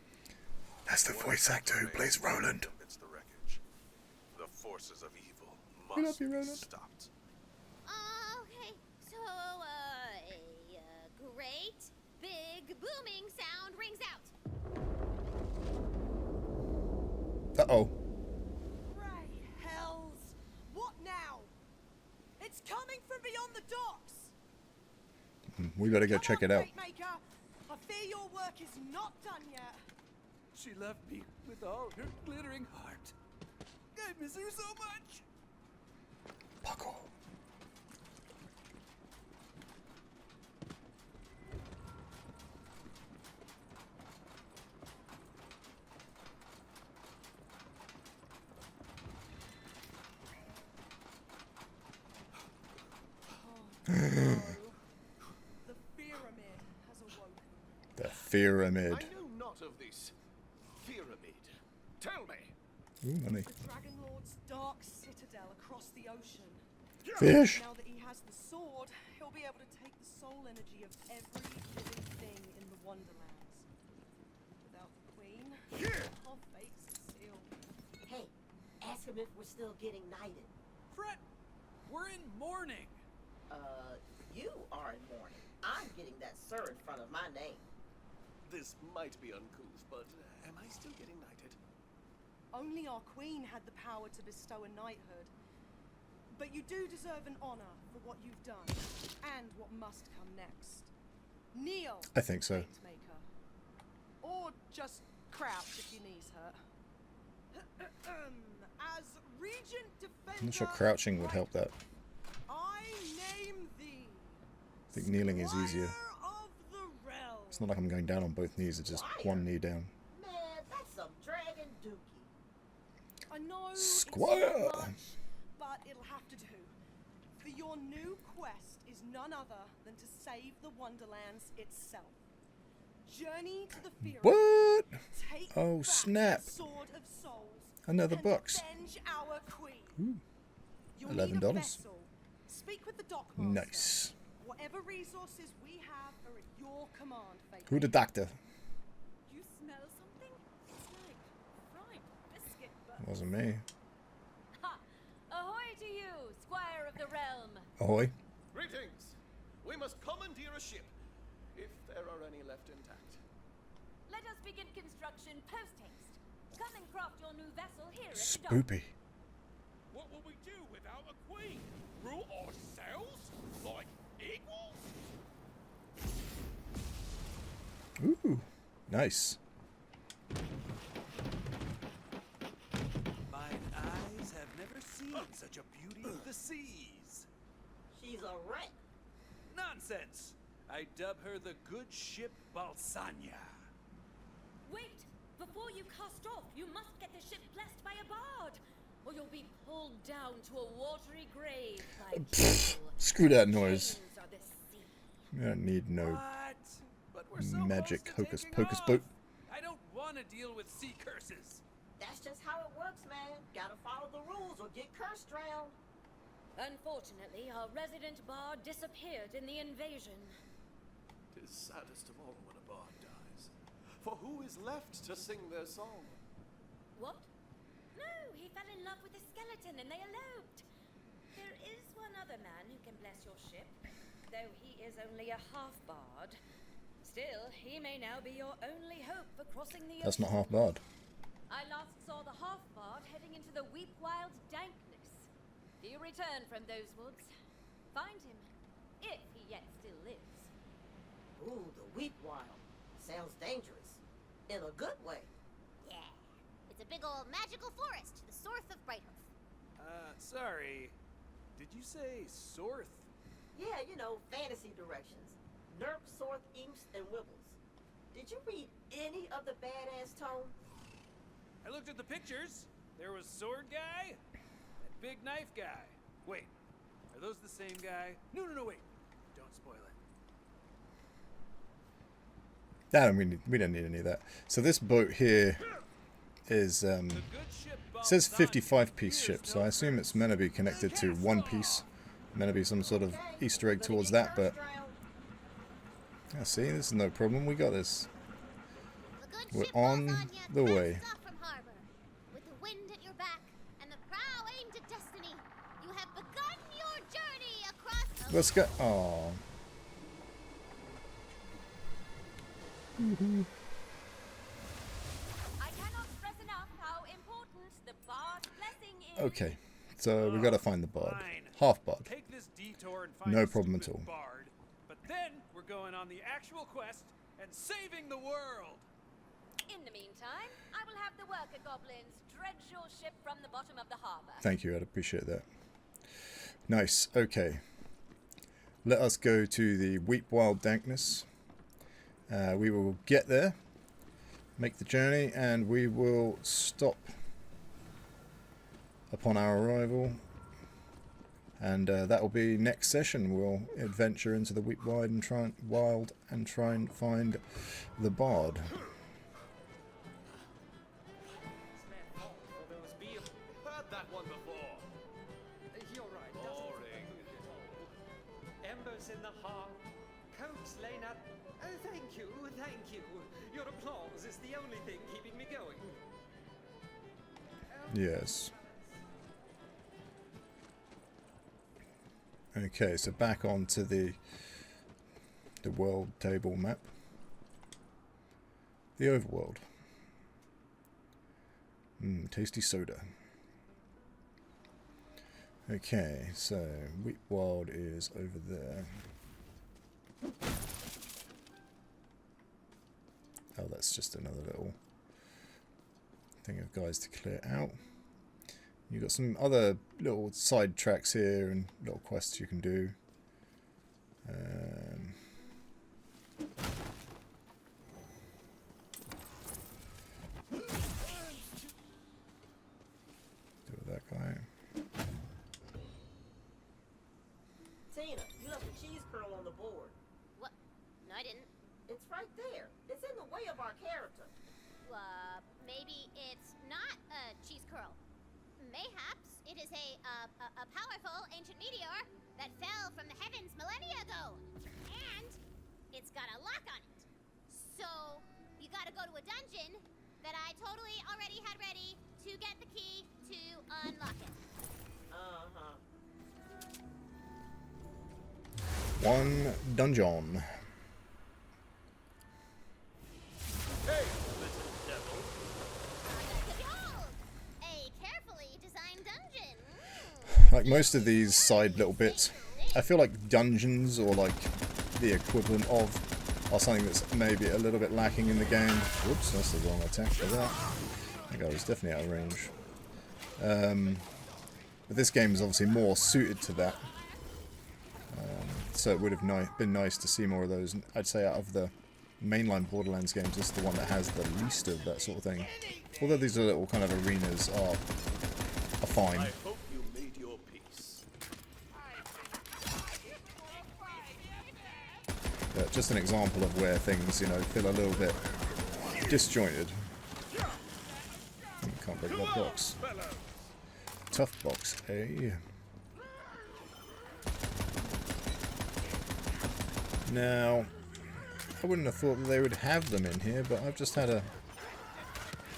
Speaker 1: That's the voice actor who plays Roland.
Speaker 10: amidst the wreckage, the forces of evil
Speaker 1: We love
Speaker 10: must
Speaker 1: you,
Speaker 10: be
Speaker 1: Roland.
Speaker 10: stopped.
Speaker 3: Okay, so, a great big booming sound rings out.
Speaker 1: Uh-oh.
Speaker 7: Ray hells! What now? It's coming from beyond the docks!
Speaker 1: We better go
Speaker 7: Come
Speaker 1: check
Speaker 7: on,
Speaker 1: it out.
Speaker 7: Fatemaker. I fear your work is not done yet.
Speaker 4: She left me with all her glittering heart. I miss her so much.
Speaker 1: Puckle.
Speaker 7: The pyramid has awoken.
Speaker 1: The pyramid.
Speaker 6: I know not of this pyramid. Tell me.
Speaker 1: Ooh, money.
Speaker 7: The Dragon Lord's dark citadel across the ocean.
Speaker 1: Fish.
Speaker 7: Now that he has the sword, he'll be able to take the soul energy of every living thing in the Wonderlands. Without the Queen, our fates are sealed.
Speaker 5: Hey, ask him if we're still getting knighted.
Speaker 4: Fred, we're in mourning.
Speaker 5: You are in mourning. I'm getting that sir in front of my name.
Speaker 10: This might be uncouth, but am I still getting knighted?
Speaker 7: Only our Queen had the power to bestow a knighthood. But you do deserve an honor for what you've done, and what must come next. Kneel,
Speaker 1: I think so.
Speaker 7: Fatemaker. Or just crouch if your knees hurt. As Regent Defender,
Speaker 1: I'm not sure crouching would help that.
Speaker 7: I name thee.
Speaker 1: I think kneeling is easier.
Speaker 7: Squire of the realm.
Speaker 1: It's not like I'm going down on both knees, it's just one knee down.
Speaker 5: Man, that's some dragon dookie.
Speaker 7: I know
Speaker 1: Squire.
Speaker 7: it's too much, but it'll have to do. For your new quest is none other than to save the Wonderlands itself. Journey to the pyramid.
Speaker 1: What?
Speaker 7: Take
Speaker 1: Oh,
Speaker 7: back
Speaker 1: snap.
Speaker 7: the Sword of Souls.
Speaker 1: Another
Speaker 7: and
Speaker 1: box.
Speaker 7: avenge our queen.
Speaker 1: Ooh,
Speaker 7: You'll need a
Speaker 1: $11.
Speaker 7: vessel. Speak with the dockmaster.
Speaker 1: Nice.
Speaker 7: Whatever resources we have are at your command, Fate.
Speaker 1: Who the doctor?
Speaker 8: You smell something? It's like fried biscuit butter.
Speaker 1: Wasn't me.
Speaker 8: Ha! Ahoy to you, Squire of the Realm!
Speaker 1: Ahoy.
Speaker 10: Greetings! We must commandeer a ship, if there are any left intact.
Speaker 8: Let us begin construction post-haste. Come and craft your new vessel here at the dock.
Speaker 1: Spoopy.
Speaker 6: What will we do without a queen? Rule ourselves? Like equals?
Speaker 1: Ooh, nice.
Speaker 4: Mine eyes have never seen such a beauty of the seas.
Speaker 5: She's a wreck.
Speaker 4: Nonsense! I dub her the good ship Balsania.
Speaker 8: Wait! Before you cast off, you must get the ship blessed by a bard, or you'll be pulled down to a watery grave by Jewel.
Speaker 1: Screw that noise.
Speaker 8: Chains are the sea.
Speaker 1: We don't need no
Speaker 4: What? But we're so
Speaker 1: magic
Speaker 4: close to
Speaker 1: hocus
Speaker 4: taking
Speaker 1: pocus
Speaker 4: off.
Speaker 1: boat.
Speaker 4: I don't want to deal with sea curses.
Speaker 5: That's just how it works, man. Gotta follow the rules or get cursed drowned.
Speaker 8: Unfortunately, our resident bard disappeared in the invasion.
Speaker 10: Tis saddest of all when a bard dies. For who is left to sing their song?
Speaker 8: What? No, he fell in love with a skeleton and they eloped. There is one other man who can bless your ship, though he is only a half-bard. Still, he may now be your only hope for crossing the ocean.
Speaker 1: That's not half bad.
Speaker 8: I last saw the half-bard heading into the Weep-Wild dankness. If you return from those woods, find him, if he yet still lives.
Speaker 5: Ooh, the Weep Wild. Sounds dangerous. In a good way.
Speaker 3: Yeah. It's a big old magical forest to the north of Brighthoof.
Speaker 4: Sorry. Did you say Sorth?
Speaker 5: Yeah, you know, fantasy directions. Nerp, Sorth, Imps, and Wibbles. Did you read any of the badass tome?
Speaker 4: I looked at the pictures. There was Sword Guy and Big Knife Guy. Wait, are those the same guy? No, wait. Don't spoil it.
Speaker 1: Damn, we don't need any of that. So this boat here is
Speaker 4: The good ship
Speaker 1: it says
Speaker 4: Balsania
Speaker 1: 55-piece ship,
Speaker 4: fears
Speaker 1: so I
Speaker 4: no
Speaker 1: assume it's meant to be connected to One Piece. Meant to be some sort of Easter egg towards that, but Yeah, see, this is no problem. We got this.
Speaker 3: The good
Speaker 1: We're
Speaker 3: ship
Speaker 1: on
Speaker 3: Lasagna
Speaker 1: the
Speaker 3: casts
Speaker 1: way.
Speaker 3: off from harbor. With the wind at your back and the prow aimed at destiny, you have begun your journey across the
Speaker 1: Let's go. Oh.
Speaker 8: I cannot stress enough how important the bard's blessing is.
Speaker 1: Okay, so we got to find the bard.
Speaker 4: Fine.
Speaker 1: Half bard.
Speaker 4: Take this detour and find
Speaker 1: No
Speaker 4: the
Speaker 1: problem at
Speaker 4: stupid
Speaker 1: all.
Speaker 4: Bard, but then we're going on the actual quest and saving the world.
Speaker 8: In the meantime, I will have the worker goblins dredge your ship from the bottom of the harbor.
Speaker 1: Thank you, I'd appreciate that. Nice, okay. Let us go to the Weep Wild Dankness. We will get there, make the journey, and we will stop upon our arrival. And that will be next session. We'll adventure into the Weep Wild and try and find the bard.
Speaker 10: Heard that one before.
Speaker 11: You're right.
Speaker 10: Boring.
Speaker 11: Embers in the hearth, coats laid out. Oh, thank you, thank you. Your applause is the only thing keeping me going.
Speaker 1: Yes. Okay, so back onto the world table map. The Overworld. Tasty soda. Okay, so Weep Wild is over there. Oh, that's just another little thing of guys to clear out. You've got some other little side tracks here and little quests you can do. Do with that guy.
Speaker 5: Tina, you left a cheese curl on the board.
Speaker 3: What? No, I didn't.
Speaker 5: It's right there. It's in the way of our character.
Speaker 3: Maybe it's not a cheese curl. Mayhaps it is a powerful ancient meteor that fell from the heavens millennia ago. And it's got a lock on it. So you gotta go to a dungeon that I totally already had ready to get the key to unlock it.
Speaker 5: Uh-huh.
Speaker 1: One dungeon.
Speaker 10: Hey, little devil.
Speaker 3: Behold! A carefully designed dungeon.
Speaker 1: Like most of these side little bits, I feel like dungeons, or like the equivalent of, are something that's maybe a little bit lacking in the game. Whoops, that's the wrong attack for that. That guy was definitely out of range. But this game is obviously more suited to that. So it would have been nice to see more of those. I'd say out of the mainline Borderlands games, this is the one that has the least of that sort of thing. Although these little kind of arenas are fine.
Speaker 10: I hope you made your peace.
Speaker 1: But just an example of where things, you know, feel a little bit disjointed. Can't break that box. Tough box, eh? Now, I wouldn't have thought that they would have them in here, but I've just had a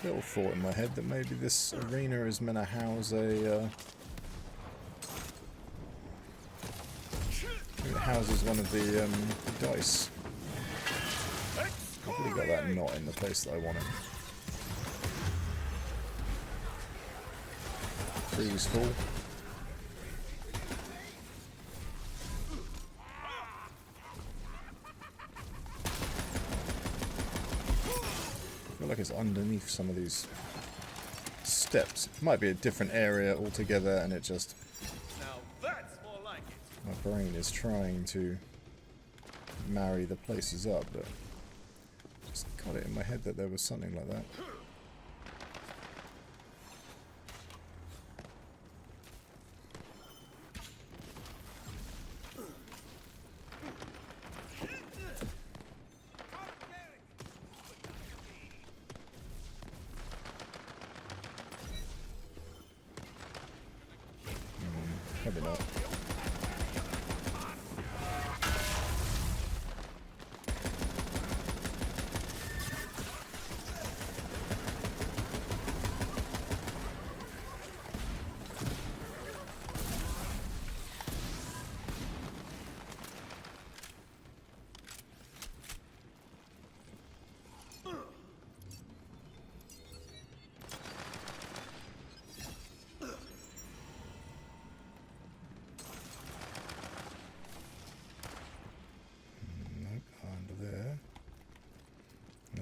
Speaker 1: little thought in my head that maybe this arena is meant to house a... maybe it houses one of the dice. I've probably got that not in the place that I want it. Freeze full. I feel like it's underneath some of these steps. It might be a different area altogether, and it just...
Speaker 10: Now that's more like it.
Speaker 1: my brain is trying to marry the places up, but just got it in my head that there was something like that. Probably not.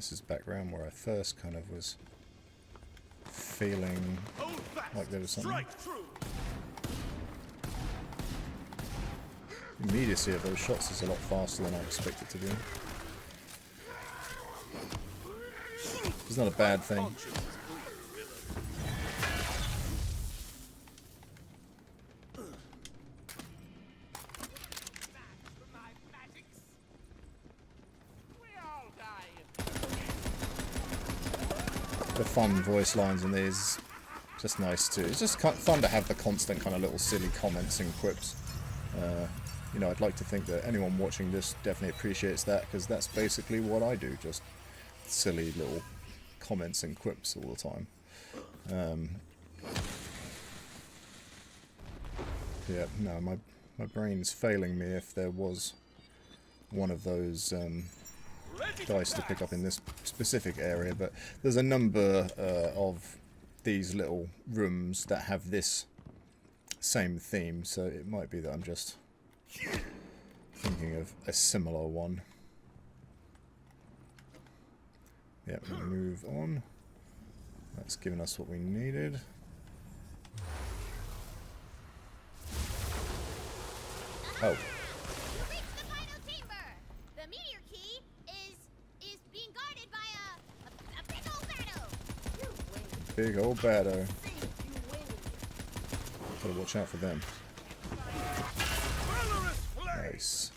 Speaker 1: this is back around where I first kind of was feeling like there was something. The immediacy of those shots is a lot faster than I expect it to be. It's not a bad thing. The fun voice lines in these, just nice too. It's just fun to have the constant kind of little silly comments and quips. You know, I'd like to think that anyone watching this definitely appreciates that, because that's basically what I do, just silly little comments and quips all the time. Yeah, no, my brain's failing me if there was one of those dice to pick up in this specific area, but there's a number of these little rooms that have this same theme, so it might be that I'm just thinking of a similar one. Yep, we'll move on. That's given us what we needed. Oh.
Speaker 3: You reached the final chamber. The meteor key is being guarded by a big old battle.
Speaker 1: Big old Barrow. Gotta watch out for them. Nice.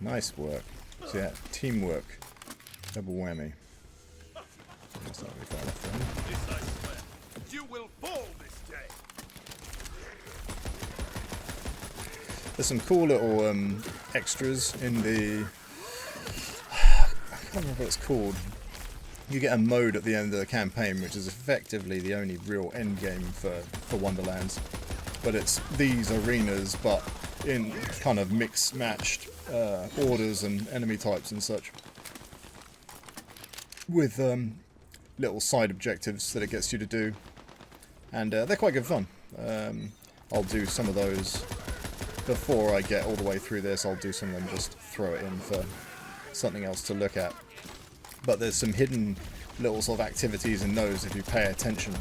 Speaker 1: Nice work. So yeah, teamwork. Double whammy. That's not really far enough for him.
Speaker 6: You will fall this day.
Speaker 1: There's some cool little extras in the... I can't remember what it's called. You get a mode at the end of the campaign, which is effectively the only real end game for Wonderlands. But it's these arenas, but in kind of mixed-matched orders and enemy types and such. With little side objectives that it gets you to do. And they're quite good fun. I'll do some of those before I get all the way through this. I'll do some of them, just throw it in for something else to look at. But there's some hidden little sort of activities in those. If you pay attention,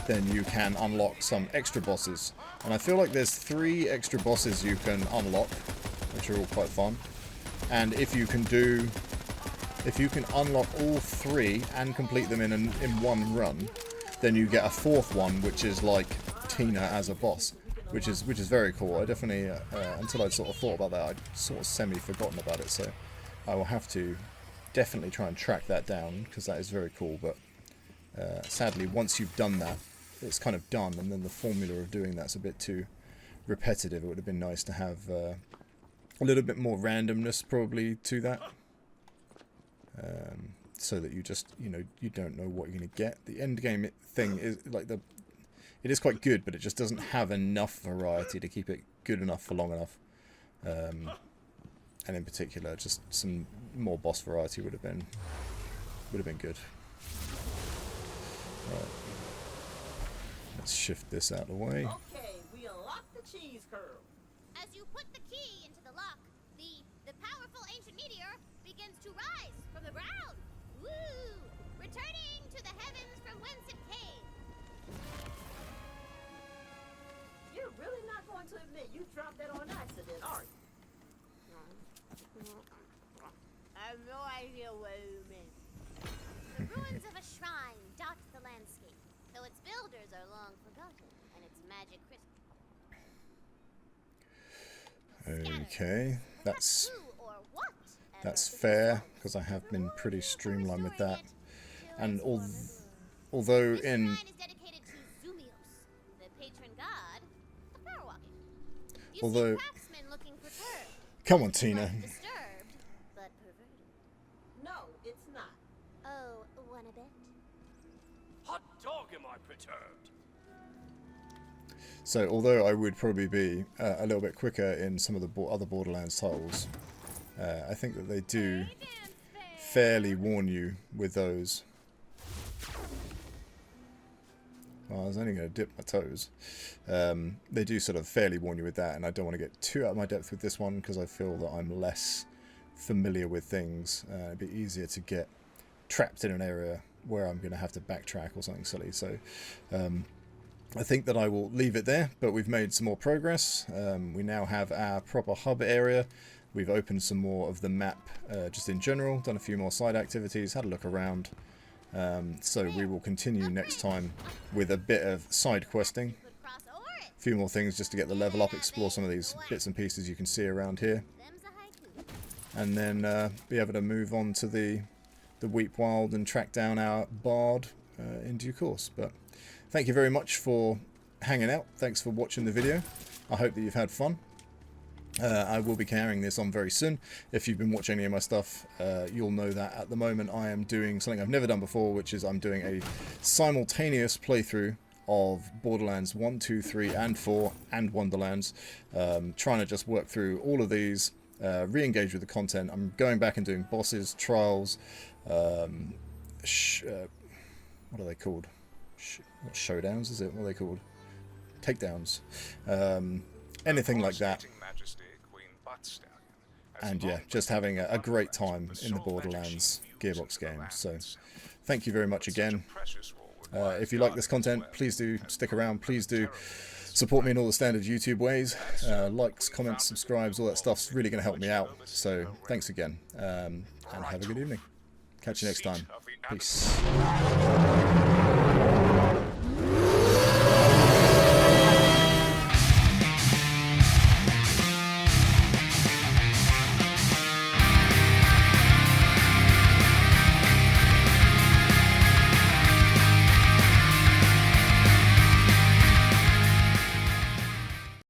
Speaker 1: then you can unlock some extra bosses. And I feel like there's 3 extra bosses you can unlock, which are all quite fun. And if you can unlock all 3 and complete them in one run, then you get a 4th one, which is like Tina as a boss, which is very cool. I definitely until I'd sort of thought about that, I'd sort of semi-forgotten about it. So I will have to definitely try and track that down, because that is very cool. But sadly, once you've done that, it's kind of done, and then the formula of doing that's a bit too repetitive. It would have been nice to have a little bit more randomness probably to that, so that you just, you know, you don't know what you're going to get. The end game thing is like it is quite good, but it just doesn't have enough variety to keep it good enough for long enough. And in particular, just some more boss variety would have been good. Right. Let's shift this out of the way.
Speaker 5: Okay, we unlock the cheese curl.
Speaker 3: As you put the key into the lock, the powerful ancient meteor begins to rise from the ground. Woo! Returning to the heavens from whence it came.
Speaker 5: You're really not going to admit you dropped that on accident, are you?
Speaker 3: I have no idea what you mean. The ruins of a shrine dot the landscape, though its builders are long forgotten, and its magic crystal.
Speaker 1: Okay, that's fair, because I have been pretty streamlined with that. And although in...
Speaker 3: This shrine is dedicated to Zumios, the patron god of power walking. You
Speaker 1: Although...
Speaker 3: see craftsmen looking perturbed.
Speaker 1: Come on, Tina.
Speaker 3: Disturbed, but perverted.
Speaker 5: No, it's not.
Speaker 3: Oh, wanna bet?
Speaker 10: Hot dog, am I perturbed?
Speaker 1: So, although I would probably be a little bit quicker in some of the other Borderlands titles, I think that they do fairly warn you with those. Well, I was only going to dip my toes. They do sort of fairly warn you with that, and I don't want to get too out of my depth with this one, because I feel that I'm less familiar with things. It'd be easier to get trapped in an area where I'm going to have to backtrack or something silly. So I think that I will leave it there, but we've made some more progress. We now have our proper hub area. We've opened some more of the map just in general, done a few more side activities, had a look around. So we will continue next time with a bit of side questing. A few more things just to get the level up, explore some of these bits and pieces you can see around here. And then be able to move on to the Weep Wild and track down our bard in due course. But thank you very much for hanging out. Thanks for watching the video. I hope that you've had fun. I will be carrying this on very soon. If you've been watching any of my stuff, you'll know that at the moment I am doing something I've never done before, which is I'm doing a simultaneous playthrough of Borderlands 1, 2, 3 and 4 and Wonderlands. Trying to just work through all of these, re-engage with the content. I'm going back and doing bosses, trials, what are they called? Not showdowns, is it? What are they called? Takedowns. Anything like that. And yeah, just having a great time in the Borderlands Gearbox game. So thank you very much again. If you like this content, please do stick around. Please do support me in all the standard YouTube ways. Likes, comments, subscribes, all that stuff's really going to help me out. So thanks again, and have a good evening. Catch you next time. Peace.